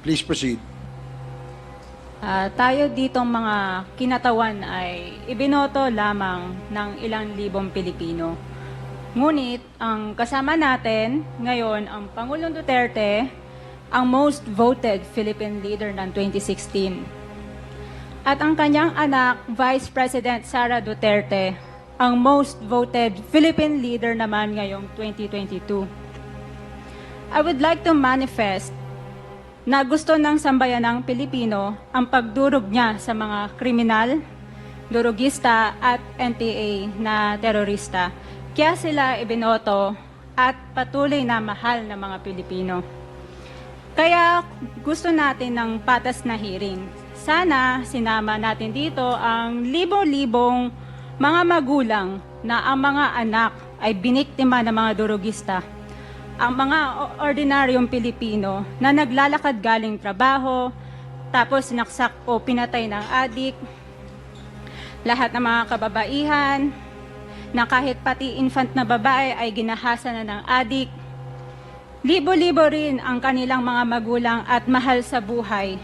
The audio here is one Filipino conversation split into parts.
Please proceed. Tayo ditong mga kinatawan ay ibinoto lamang ng ilang libong Pilipino. Ngunit ang kasama natin ngayon ang Pangulong Duterte, ang most voted Philippine leader ng 2016. At ang kanyang anak, Vice President Sara Duterte, ang most voted Philippine leader naman ngayong 2022. I would like to manifest na gusto ng sambayanang Pilipino ang pagdurog niya sa mga kriminal, durugista at NPA na terorista. Kaya sila ibinoto at patuloy na mahal ng mga Pilipino. Kaya gusto natin ng patas na hearing. Sana sinama natin dito ang libo-libong mga magulang na ang mga anak ay biniktima ng mga durugista. Ang mga ordinaryong Pilipino na naglalakad galing trabaho, tapos sinaksak o pinatay ng adik, lahat ng mga kababaihan, na kahit pati infant na babae ay ginahasa na ng adik, libo-libo rin ang kanilang mga magulang at mahal sa buhay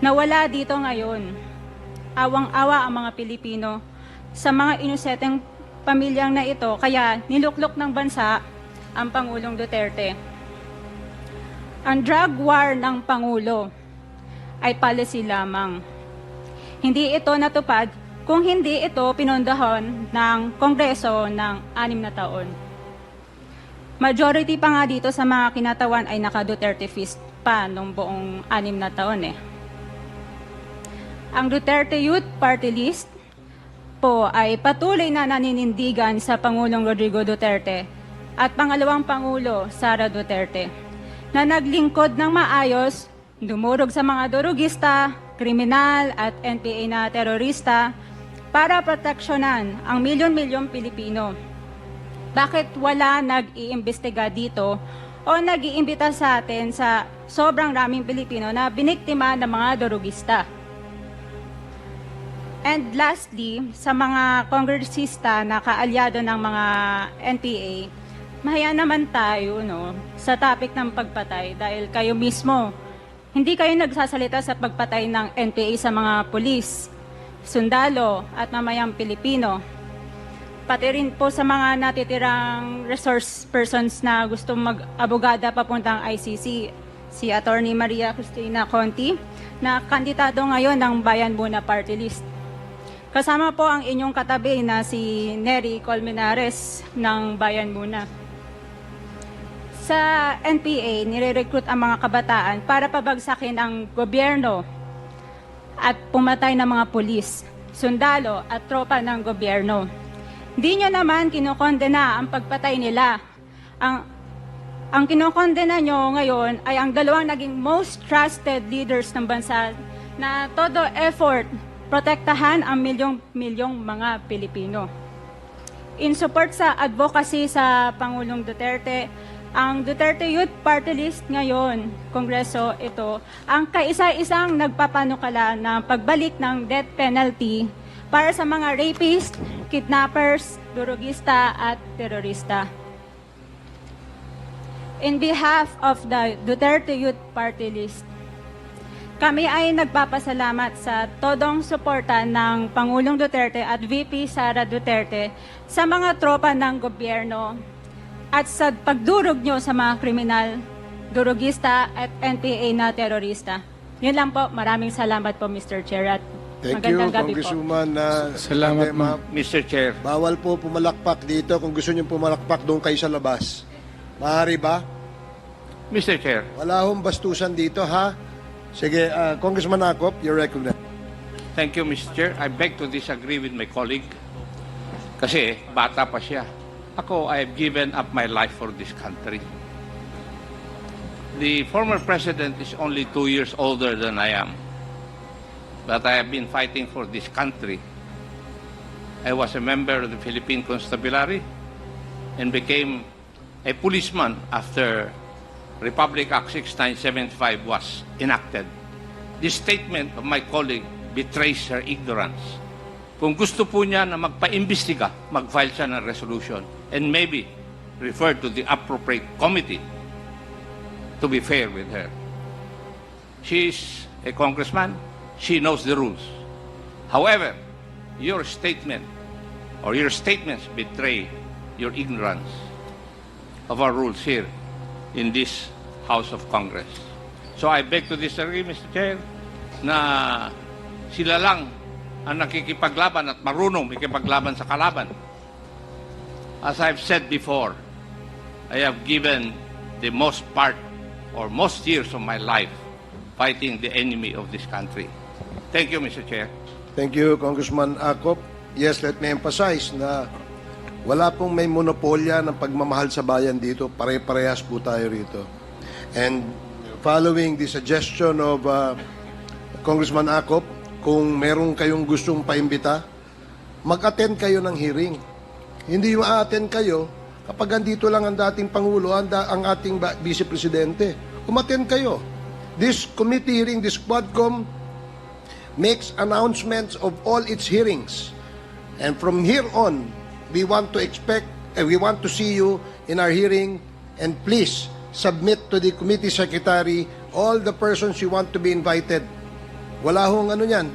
na wala dito ngayon. Awang-awa ang mga Pilipino sa mga inuseteng pamilyang na ito, kaya niluklok ng bansa ang Pangulong Duterte. Ang drug war ng Pangulo ay policy lamang. Hindi ito natupad kung hindi ito pinondohan ng Kongreso ng 6 na taon. Majority pa nga dito sa mga kinatawan ay naka-Duterte fist pa nung buong 6 na taon eh. Ang Duterte Youth Party List po ay patuloy na naninindigan sa Pangulong Rodrigo Duterte at pangalawang Pangulo, Sara Duterte, na naglingkod ng maayos, dumurog sa mga durugista, kriminal at NPA na terorista para proteksyonan ang milyon-milyong Pilipino. Bakit wala nag-iimbestiga dito o nag-iimbita sa atin sa sobrang raming Pilipino na biniktima ng mga durugista? And lastly, sa mga kongresista na kaalyado ng mga NPA, mahaya naman tayo sa topic ng pagpatay dahil kayo mismo, hindi kayo nagsasalita sa pagpatay ng NPA sa mga pulis, sundalo at mamayang Pilipino. Pati rin po sa mga natitirang resource persons na gusto mag-abogada papuntang ICC, si Attorney Maria Cristina Conti, na kandidato ngayon ng Bayan Muna Party List. Kasama po ang inyong katabi na si Nery Colmenares ng Bayan Muna. Sa NPA, nire-recruit ang mga kabataan para pabagsakin ang gobyerno at pumatay ng mga pulis, sundalo at tropa ng gobyerno. Hindi nyo naman kinokondena ang pagpatay nila. Ang kinokondena nyo ngayon ay ang dalawang naging most trusted leaders ng bansa na todo effort protektahan ang milyong-milyong mga Pilipino. In support sa advocacy sa Pangulong Duterte, ang Duterte Youth Party List ngayon, Kongreso ito, ang kaisa-isang nagpapanukala na pagbalik ng death penalty para sa mga rapist, kidnappers, durugista at terorista. In behalf of the Duterte Youth Party List, kami ay nagpapasalamat sa todong suporta ng Pangulong Duterte at VP Sara Duterte sa mga tropa ng gobyerno at sa pagdurog nyo sa mga kriminal, durugista at NPA na terorista. Yun lang po. Maraming salamat po, Mr. Chair. At Thank you, magandang gabi po. Congresswoman. Salamat, ma'am. Mr. Chair. Bawal po pumalakpak dito. Kung gusto niyo pumalakpak, doon kayo sa labas. Maaari ba? Mr. Chair, Wala hong bastusan dito, ha? Sige, Congressman Acop, you're recognized. thank you, Mr. Chair. I beg to disagree with my colleague. Kasi bata pa siya. Ako, I have given up my life for this country. The former president is only 2 years older than I am. But I have been fighting for this country. I was a member of the Philippine Constabulary and became a policeman after Republic Act 6975 was enacted. This statement of my colleague betrays her ignorance. Kung gusto po niya na magpa-imbestiga, mag-file siya ng resolution and maybe refer to the appropriate committee to be fair with her. She's a congressman. She knows the rules. However, your statement or your statements betray your ignorance of our rules here in this House of Congress. So I beg to disagree, Mr. Chair, na sila lang ang nakikipaglaban at marunong makipaglaban sa kalaban. As I've said before, I have given the most part or most years of my life fighting the enemy of this country. Thank you, Mr. Chair. Thank you, Congressman Acop. Yes, let me emphasize na wala pong may monopolya ng pagmamahal sa bayan dito. Pare-parehas po tayo rito. And following the suggestion of Congressman Acop, kung meron kayong gustong paimbita, mag-attend kayo ng hearing. Hindi yung a-attend kayo kapag andito lang ang dating Pangulo, ang ating Vice Presidente. Umattend kayo. This committee hearing, this Quadcom, makes announcements of all its hearings. And from here on, we want to see you in our hearing, and please submit to the committee secretary all the persons you want to be invited. Wala hong ano yan.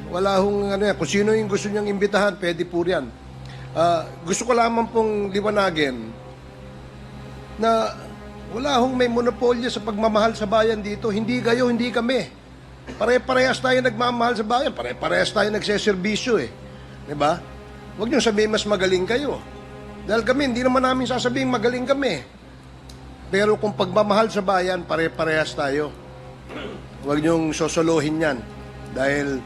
Kung sino yung gusto niyang imbitahan, pwede po yan. Gusto ko lamang pong liwanagin na wala hong may monopolyo sa pagmamahal sa bayan dito. Hindi kayo, hindi kami. Pare-parehas tayo nagmamahal sa bayan. Pare-parehas tayo nagseserbisyo eh. Diba? Huwag niyong sabihin mas magaling kayo. Dahil kami, hindi naman namin sasabihin magaling kami. Pero kung pagmamahal sa bayan, pare-parehas tayo. Huwag niyong sosolohin yan. Dahil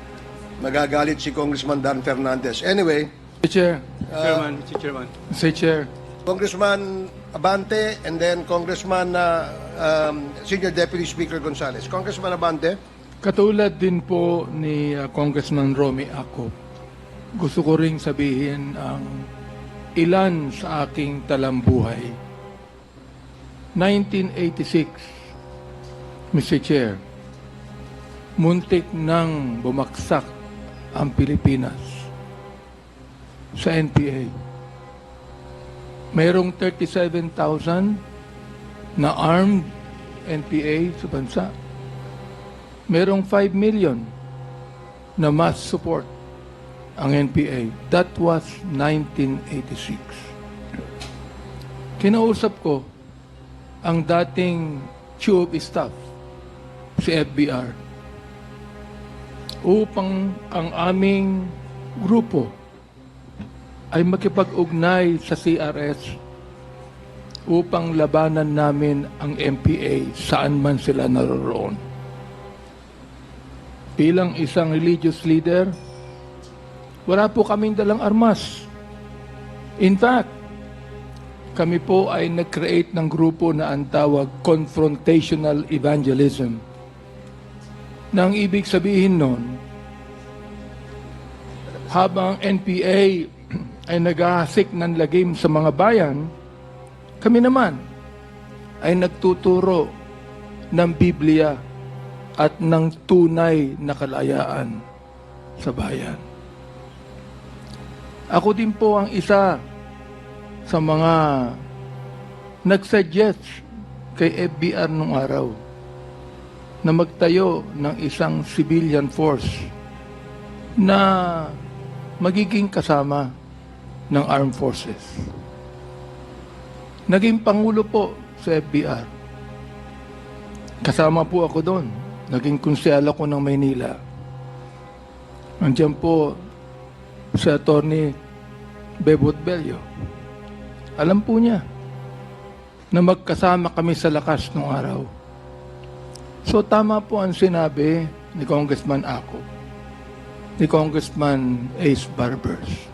magagalit si Congressman Dan Fernandez. Anyway, Mr. Chair, Mr. Chairman. Mr. Chair, Congressman Abante and then Congressman Senior Deputy Speaker Gonzales. Congressman Abante. katulad din po ni Congressman Romy Acop, gusto ko ring sabihin ang ilan sa aking talambuhay. 1986, Mr. Chair, muntik nang bumagsak ang Pilipinas sa NPA. Mayroong 37,000 na armed NPA sa bansa. Merong 5 million na mass support ang NPA. That was 1986. Kinausap ko ang dating Chief of Staff, si FBR, upang ang aming grupo ay makipag-ugnay sa CRS upang labanan namin ang NPA saan man sila naroroon. Bilang isang religious leader, wala po kaming dalang armas. In fact, kami po ay nag-create ng grupo na ang tawag confrontational evangelism. Na ang ibig sabihin nun, habang NPA ay naghahasik ng lagim sa mga bayan, kami naman ay nagtuturo ng Biblia at ng tunay na kalayaan sa bayan. Ako din po ang isa sa mga nag-suggest kay FBR nung araw na magtayo ng isang civilian force na magiging kasama ng armed forces. Naging pangulo po sa FBR. Kasama po ako doon. Naging konsyal ako ng Maynila. Andiyan po si Atty. Bebot Bello. Alam po niya na magkasama kami sa lakas nung araw. So tama po ang sinabi ni Congressman Acop, ni Congressman Ace Barbers.